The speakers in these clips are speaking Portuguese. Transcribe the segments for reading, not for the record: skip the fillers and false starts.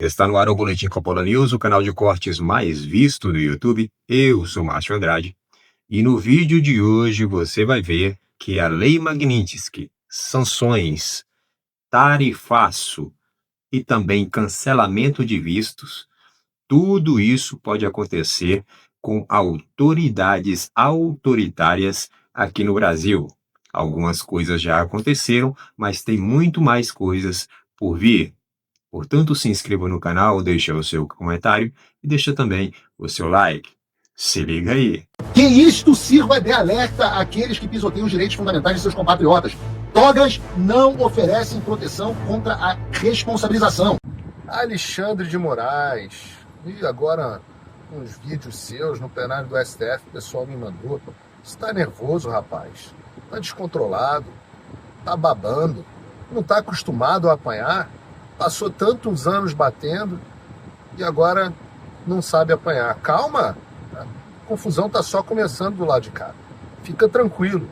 Está no ar o Boletim Coppola News, o canal de cortes mais visto do YouTube. Eu sou Márcio Andrade e no vídeo de hoje você vai ver que a Lei Magnitsky, sanções, tarifaço e também cancelamento de vistos, tudo isso pode acontecer com autoridades autoritárias aqui no Brasil. Algumas coisas já aconteceram, mas tem muito mais coisas por vir. Portanto, se inscreva no canal, deixa o seu comentário e deixa também o seu like. Se liga aí. Que isto sirva de alerta àqueles que pisoteiam os direitos fundamentais de seus compatriotas. Togas não oferecem proteção contra a responsabilização. Alexandre de Moraes, vi agora uns vídeos seus no plenário do STF, o pessoal me mandou. Você tá nervoso, rapaz? Tá descontrolado? Tá babando? Não tá acostumado a apanhar? Passou tantos anos batendo e agora não sabe apanhar. Calma, a confusão está só começando do lado de cá. Fica tranquilo,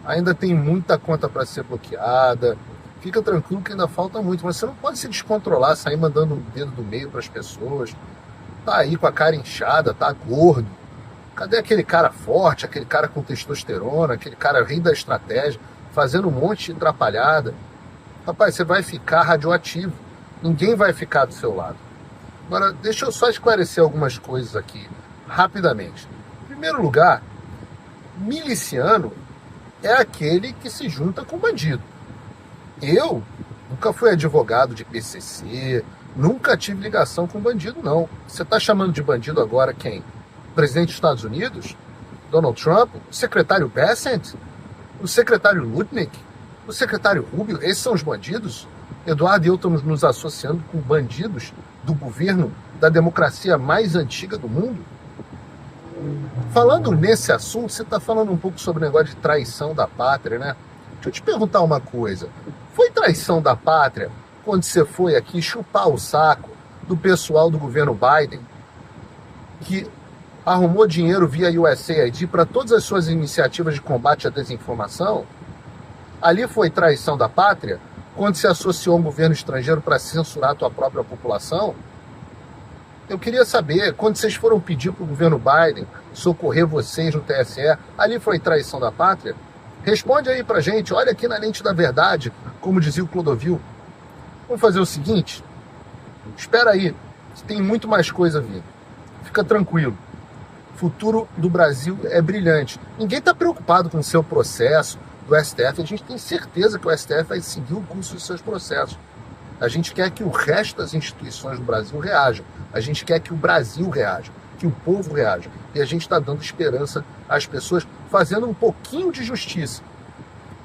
ainda tem muita conta para ser bloqueada. Fica tranquilo que ainda falta muito, mas você não pode se descontrolar, sair mandando um dedo do meio para as pessoas. Tá aí com a cara inchada, tá gordo. Cadê aquele cara forte, aquele cara com testosterona, aquele cara rei da estratégia, fazendo um monte de atrapalhada? Rapaz, você vai ficar radioativo. Ninguém vai ficar do seu lado. Agora, deixa eu só esclarecer algumas coisas aqui, rapidamente. Em primeiro lugar, miliciano é aquele que se junta com bandido. Eu nunca fui advogado de PCC, nunca tive ligação com bandido, não. Você está chamando de bandido agora quem? O presidente dos Estados Unidos? Donald Trump? O secretário Bessent? O secretário Lutnick? O secretário Rubio? Esses são os bandidos? Eduardo e eu estamos nos associando com bandidos do governo da democracia mais antiga do mundo? Falando nesse assunto, você está falando um pouco sobre o negócio de traição da pátria, né? Deixa eu te perguntar uma coisa. Foi traição da pátria quando você foi aqui chupar o saco do pessoal do governo Biden, que arrumou dinheiro via USAID para todas as suas iniciativas de combate à desinformação? Ali foi traição da pátria? Quando se associou a um governo estrangeiro para censurar a tua própria população? Eu queria saber, quando vocês foram pedir para o governo Biden socorrer vocês no TSE, ali foi traição da pátria? Responde aí pra gente, olha aqui na lente da verdade, como dizia o Clodovil. Vamos fazer o seguinte, espera aí, tem muito mais coisa vindo. Fica tranquilo, o futuro do Brasil é brilhante. Ninguém está preocupado com o seu processo do STF, a gente tem certeza que o STF vai seguir o curso dos seus processos. A gente quer que o resto das instituições do Brasil reajam. A gente quer que o Brasil reaja, que o povo reaja. E a gente está dando esperança às pessoas, fazendo um pouquinho de justiça.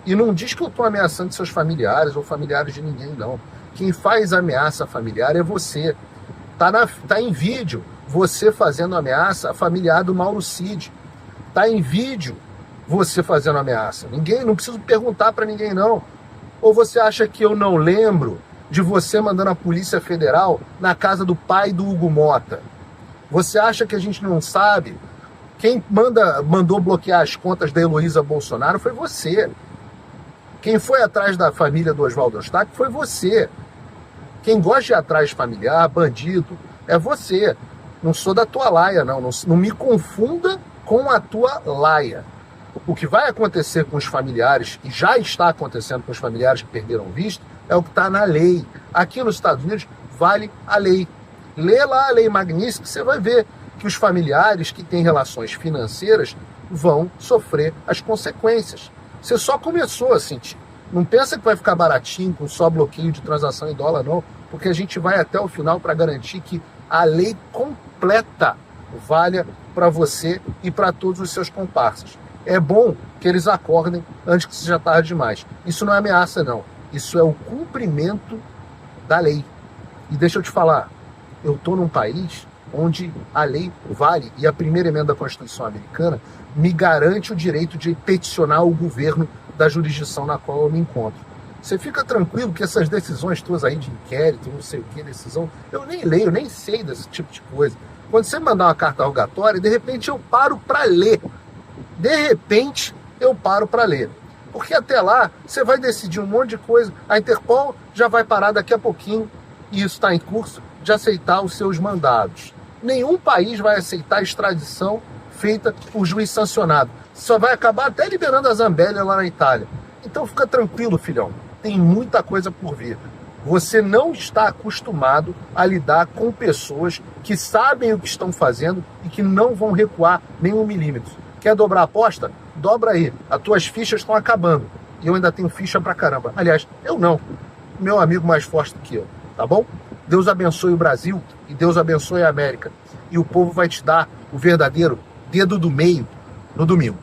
E não diz que eu estou ameaçando seus familiares ou familiares de ninguém, não. Quem faz ameaça familiar é você. Tá em vídeo você fazendo ameaça a familiar do Mauro Cid. Tá em vídeo você fazendo ameaça. Ninguém, não preciso perguntar para ninguém, não. Ou você acha que eu não lembro de você mandando a Polícia Federal na casa do pai do Hugo Mota? Você acha que a gente não sabe? Quem mandou bloquear as contas da Heloísa Bolsonaro foi você. Quem foi atrás da família do Oswaldo Eustáquio foi você. Quem gosta de ir atrás familiar, bandido, é você. Não sou da tua laia, não. Não me confunda com a tua laia. O que vai acontecer com os familiares, e já está acontecendo com os familiares que perderam visto, é o que está na lei. Aqui nos Estados Unidos, vale a lei. Lê lá a Lei Magnitsky, você vai ver que os familiares que têm relações financeiras vão sofrer as consequências. Você só começou a sentir. Não pensa que vai ficar baratinho com só bloqueio de transação em dólar, não, porque a gente vai até o final para garantir que a lei completa valha para você e para todos os seus comparsas. É bom que eles acordem antes que seja tarde demais. Isso não é ameaça, não. Isso é o cumprimento da lei. E deixa eu te falar, eu estou num país onde a lei vale, e a primeira emenda da Constituição americana me garante o direito de peticionar o governo da jurisdição na qual eu me encontro. Você fica tranquilo que essas decisões tuas aí de inquérito, não sei o que, decisão, eu nem leio, nem sei desse tipo de coisa. Quando você mandar uma carta rogatória, de repente eu paro para ler. De repente eu paro para ler. Porque até lá você vai decidir um monte de coisa. A Interpol já vai parar daqui a pouquinho, e isso está em curso, de aceitar os seus mandados. Nenhum país vai aceitar extradição feita por juiz sancionado. Só vai acabar até liberando a Zambelli lá na Itália. Então fica tranquilo, filhão. Tem muita coisa por vir. Você não está acostumado a lidar com pessoas que sabem o que estão fazendo e que não vão recuar nem 1 milímetro. Quer dobrar a aposta? Dobra aí. As tuas fichas estão acabando. E eu ainda tenho ficha pra caramba. Aliás, eu não. Meu amigo mais forte do que eu. Tá bom? Deus abençoe o Brasil e Deus abençoe a América. E o povo vai te dar o verdadeiro dedo do meio no domingo.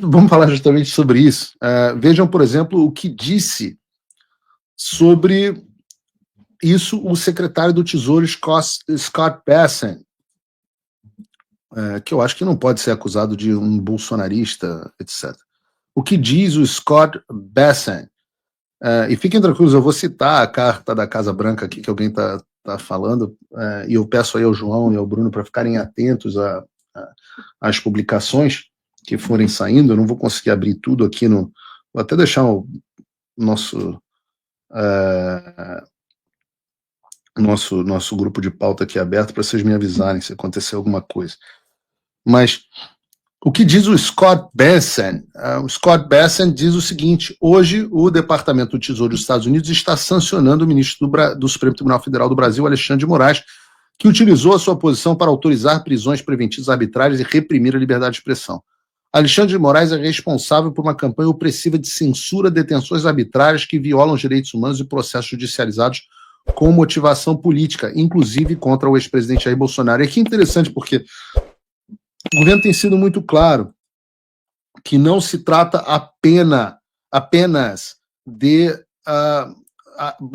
Vamos falar justamente sobre isso. Vejam, por exemplo, o que disse sobre isso o secretário do Tesouro Scott Bessent, que eu acho que não pode ser acusado de um bolsonarista, etc. O que diz o Scott Bessent? E fiquem tranquilos, eu vou citar a carta da Casa Branca aqui que alguém está falando, e eu peço aí ao João e ao Bruno para ficarem atentos às publicações que forem saindo. Eu não vou conseguir abrir tudo aqui vou até deixar o nosso grupo de pauta aqui aberto para vocês me avisarem se acontecer alguma coisa. Mas o que diz o Scott Bessent? O Scott Bessent diz o seguinte: hoje o Departamento do Tesouro dos Estados Unidos está sancionando o ministro do Supremo Tribunal Federal do Brasil, Alexandre de Moraes, que utilizou a sua posição para autorizar prisões preventivas arbitrárias e reprimir a liberdade de expressão. Alexandre de Moraes é responsável por uma campanha opressiva de censura, detenções arbitrárias que violam os direitos humanos e processos judicializados com motivação política, inclusive contra o ex-presidente Jair Bolsonaro. E aqui é interessante porque o governo tem sido muito claro que não se trata apenas de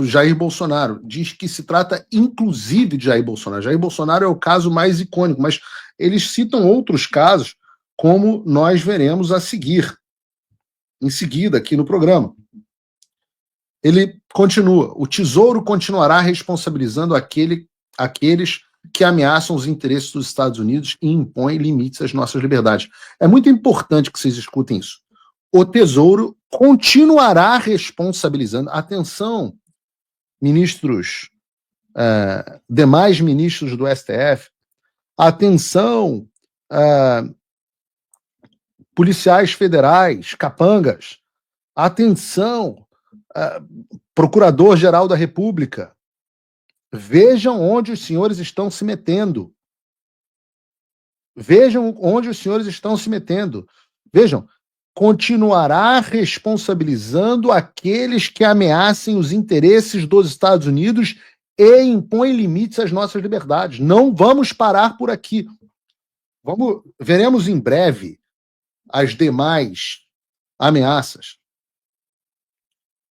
Jair Bolsonaro. Diz que se trata inclusive de Jair Bolsonaro. Jair Bolsonaro é o caso mais icônico, mas eles citam outros casos, como nós veremos em seguida aqui no programa. Ele continua: o Tesouro continuará responsabilizando aqueles que ameaçam os interesses dos Estados Unidos e impõem limites às nossas liberdades. É muito importante que vocês escutem isso. O Tesouro continuará responsabilizando. Atenção, ministros, demais ministros do STF. Atenção, policiais federais, capangas. Atenção, Procurador-Geral da República. Vejam onde os senhores estão se metendo. Vejam onde os senhores estão se metendo. Vejam, continuará responsabilizando aqueles que ameacem os interesses dos Estados Unidos e impõem limites às nossas liberdades. Não vamos parar por aqui. Veremos em breve as demais ameaças.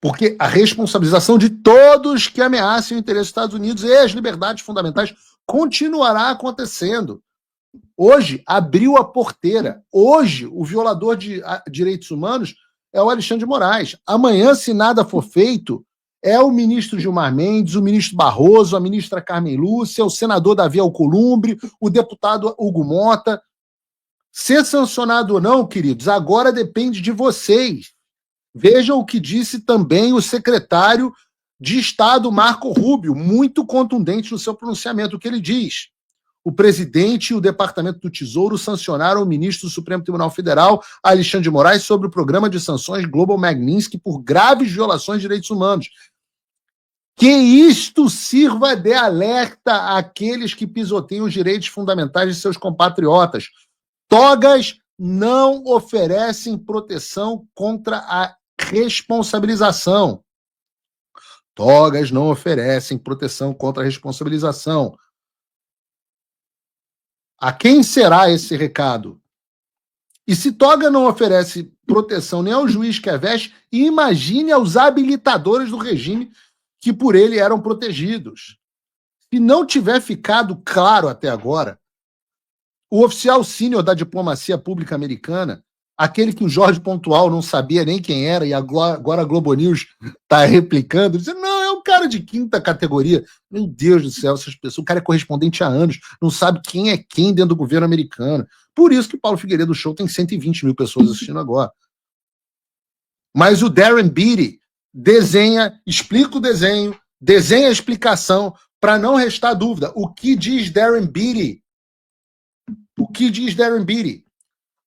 Porque a responsabilização de todos que ameacem o interesse dos Estados Unidos e as liberdades fundamentais continuará acontecendo. Hoje, abriu a porteira. Hoje, o violador de direitos humanos é o Alexandre de Moraes. Amanhã, se nada for feito, é o ministro Gilmar Mendes, o ministro Barroso, a ministra Carmen Lúcia, o senador Davi Alcolumbre, o deputado Hugo Mota. Ser sancionado ou não, queridos, agora depende de vocês. Vejam o que disse também o secretário de Estado, Marco Rubio, muito contundente no seu pronunciamento. O que ele diz? O presidente e o Departamento do Tesouro sancionaram o ministro do Supremo Tribunal Federal, Alexandre de Moraes, sobre o programa de sanções Global Magnitsky por graves violações de direitos humanos. Que isto sirva de alerta àqueles que pisoteiam os direitos fundamentais de seus compatriotas. Togas não oferecem proteção contra a responsabilização. Togas não oferecem proteção contra a responsabilização. A quem será esse recado? E se toga não oferece proteção nem ao juiz que a veste, imagine aos habilitadores do regime que por ele eram protegidos. Se não tiver ficado claro até agora, o oficial sênior da diplomacia pública americana, aquele que o Jorge Pontual não sabia nem quem era e agora a Globo News está replicando, dizendo, não, é um cara de quinta categoria. Meu Deus do céu, essas pessoas, o cara é correspondente há anos, não sabe quem é quem dentro do governo americano. Por isso que Paulo Figueiredo Show tem 120 mil pessoas assistindo agora. Mas o Darren Beattie desenha, explica o desenho, desenha a explicação, para não restar dúvida, o que diz Darren Beattie? O que diz Darren Beattie?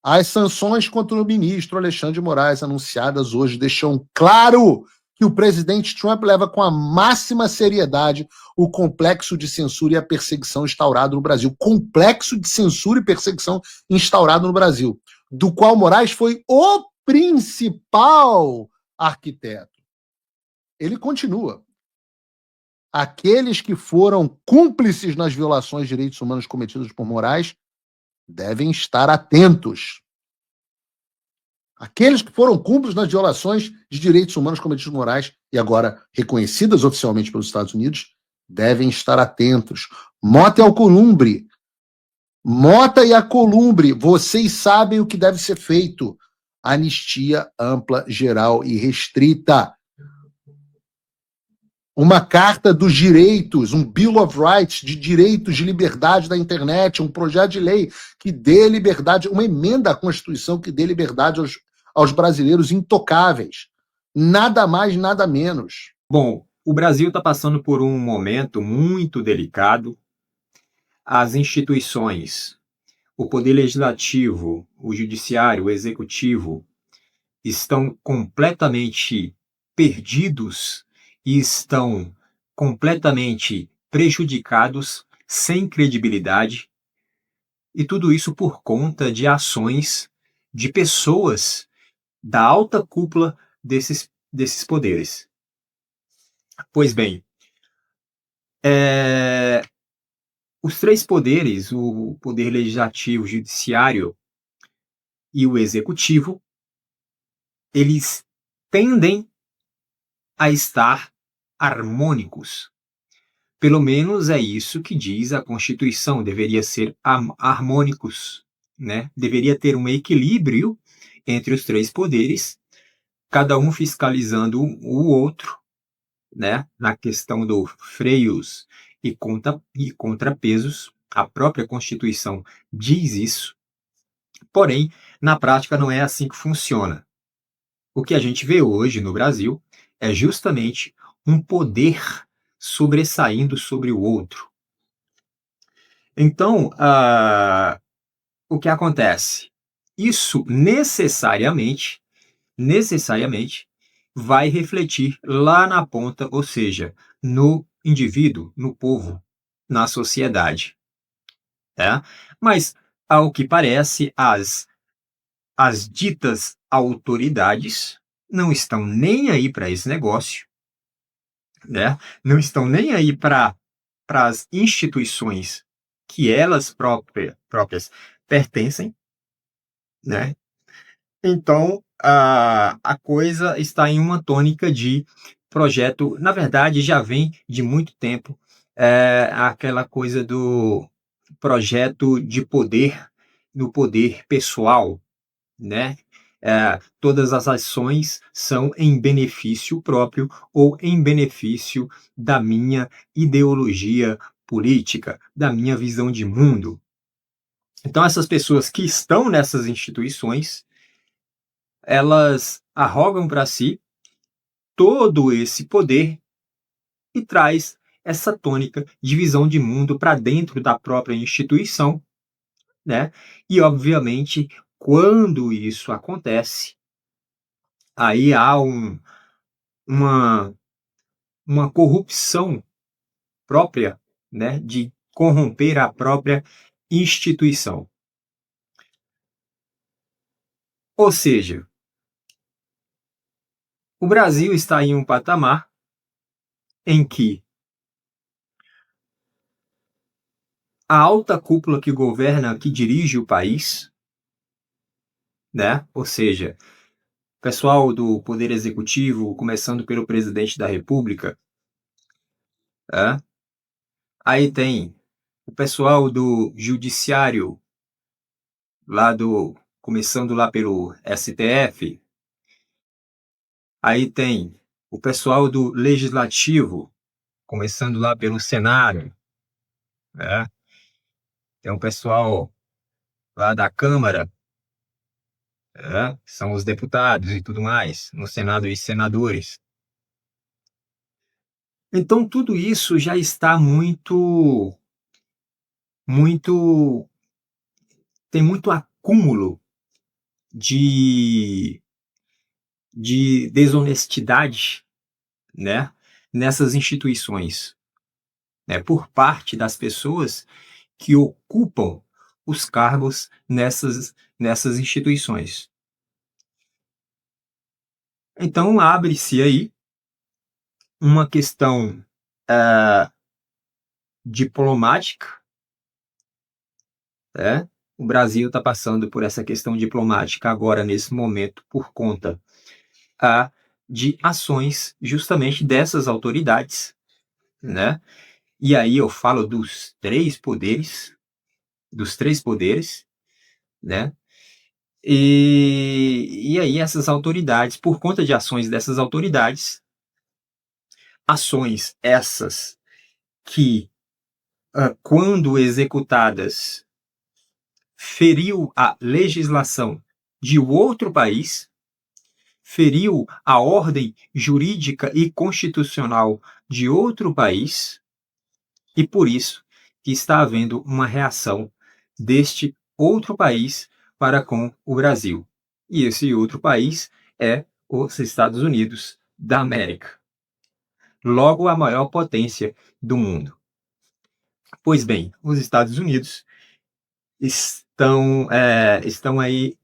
As sanções contra o ministro Alexandre de Moraes anunciadas hoje deixam claro que o presidente Trump leva com a máxima seriedade o complexo de censura e a perseguição instaurado no Brasil. Complexo de censura e perseguição instaurado no Brasil, do qual Moraes foi o principal arquiteto. Ele continua. Aqueles que foram cúmplices nas violações de direitos humanos cometidas por Moraes devem estar atentos. Aqueles que foram cúmplices nas violações de direitos humanos cometidos por Moraes e agora reconhecidas oficialmente pelos Estados Unidos devem estar atentos. Mota e Alcolumbre. Mota e Alcolumbre, vocês sabem o que deve ser feito. Anistia ampla, geral e restrita. Uma carta dos direitos, um Bill of Rights de direitos de liberdade da internet, um projeto de lei que dê liberdade, uma emenda à Constituição que dê liberdade aos brasileiros intocáveis. Nada mais, nada menos. Bom, o Brasil está passando por um momento muito delicado. As instituições, o Poder Legislativo, o Judiciário, o Executivo, estão completamente perdidos e estão completamente prejudicados, sem credibilidade, e tudo isso por conta de ações de pessoas da alta cúpula desses poderes. Pois bem, os três poderes, o Poder Legislativo, o Judiciário e o Executivo, eles tendem a estar harmônicos. Pelo menos é isso que diz a Constituição, deveria ser harmônicos, né? Deveria ter um equilíbrio entre os três poderes, cada um fiscalizando o outro, né? Na questão dos freios e contrapesos. A própria Constituição diz isso. Porém, na prática não é assim que funciona. O que a gente vê hoje no Brasil é justamente um poder sobressaindo sobre o outro. Então, o que acontece? Isso necessariamente vai refletir lá na ponta, ou seja, no indivíduo, no povo, na sociedade. Tá? Mas, ao que parece, as ditas autoridades não estão nem aí para esse negócio, né? Não estão nem aí para as instituições que elas próprias pertencem, né? Então, a coisa está em uma tônica de projeto, na verdade, já vem de muito tempo, aquela coisa do projeto de poder, no poder pessoal, né? Todas as ações são em benefício próprio ou em benefício da minha ideologia política, da minha visão de mundo. Então, essas pessoas que estão nessas instituições, elas arrogam para si todo esse poder e traz essa tônica de visão de mundo para dentro da própria instituição, né? E, obviamente, quando isso acontece, aí há uma corrupção própria, né, de corromper a própria instituição. Ou seja, o Brasil está em um patamar em que a alta cúpula que governa, que dirige o país, né, ou seja, pessoal do Poder Executivo, começando pelo presidente da República, aí tem o pessoal do Judiciário, começando lá pelo STF, aí tem o pessoal do Legislativo, começando lá pelo Senado, né? Tem o pessoal lá da Câmara, que são os deputados e tudo mais, no Senado e senadores. Então tudo isso já está muito tem muito acúmulo de desonestidade, né, nessas instituições, né, por parte das pessoas que ocupam os cargos nessas instituições. Então abre-se aí uma questão diplomática, né? O Brasil está passando por essa questão diplomática agora, nesse momento, por conta de ações justamente dessas autoridades, né? E aí eu falo dos três poderes, né? E aí essas autoridades, por conta de ações dessas autoridades, ações essas que, quando executadas, feriu a legislação de outro país, feriu a ordem jurídica e constitucional de outro país, e por isso que está havendo uma reação deste outro país para com o Brasil. E esse outro país é os Estados Unidos da América, logo a maior potência do mundo. Pois bem, os Estados Unidos estão aí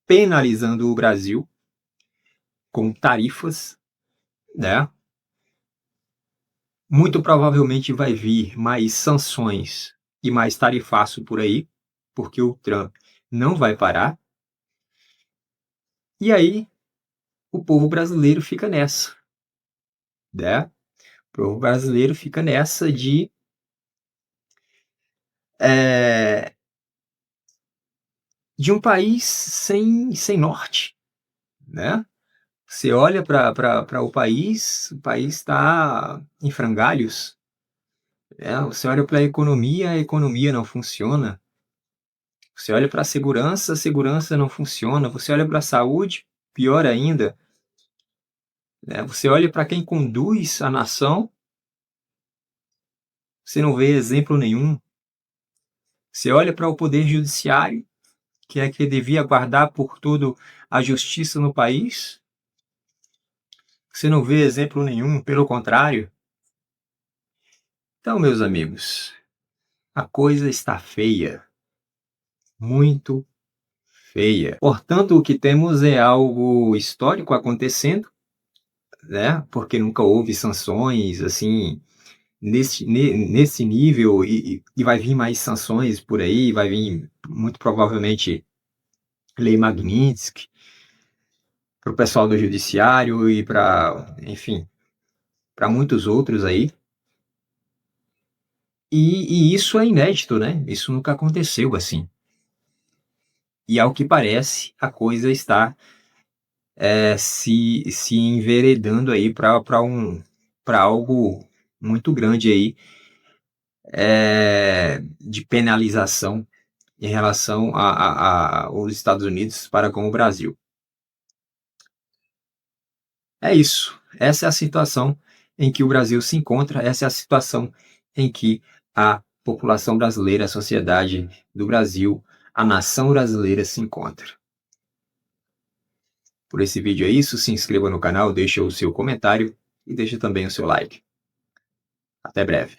penalizando o Brasil com tarifas, né? Muito provavelmente vai vir mais sanções e mais tarifaço por aí, porque o Trump não vai parar. E aí o povo brasileiro fica nessa, né? O povo brasileiro fica nessa de um país sem norte, né? Você olha para o país está em frangalhos, né? Você olha para a economia não funciona. Você olha para a segurança não funciona. Você olha para a saúde, pior ainda, né? Você olha para quem conduz a nação, você não vê exemplo nenhum. Você olha para o poder judiciário, que é que devia guardar por tudo a justiça no país, você não vê exemplo nenhum, pelo contrário. Então, meus amigos, a coisa está feia, muito feia. Portanto, o que temos é algo histórico acontecendo, né? Porque nunca houve sanções assim nesse nível, e vai vir mais sanções por aí, vai vir muito provavelmente Lei Magnitsky para o pessoal do judiciário e para, enfim, para muitos outros aí. E isso é inédito, né? Isso nunca aconteceu assim. E ao que parece, a coisa está se enveredando aí para algo muito grande aí, de penalização em relação aos Estados Unidos para com o Brasil. É isso. Essa é a situação em que o Brasil se encontra, essa é a situação em que a população brasileira, a sociedade do Brasil, a nação brasileira se encontra. Por esse vídeo é isso, se inscreva no canal, deixe o seu comentário e deixe também o seu like. Até breve.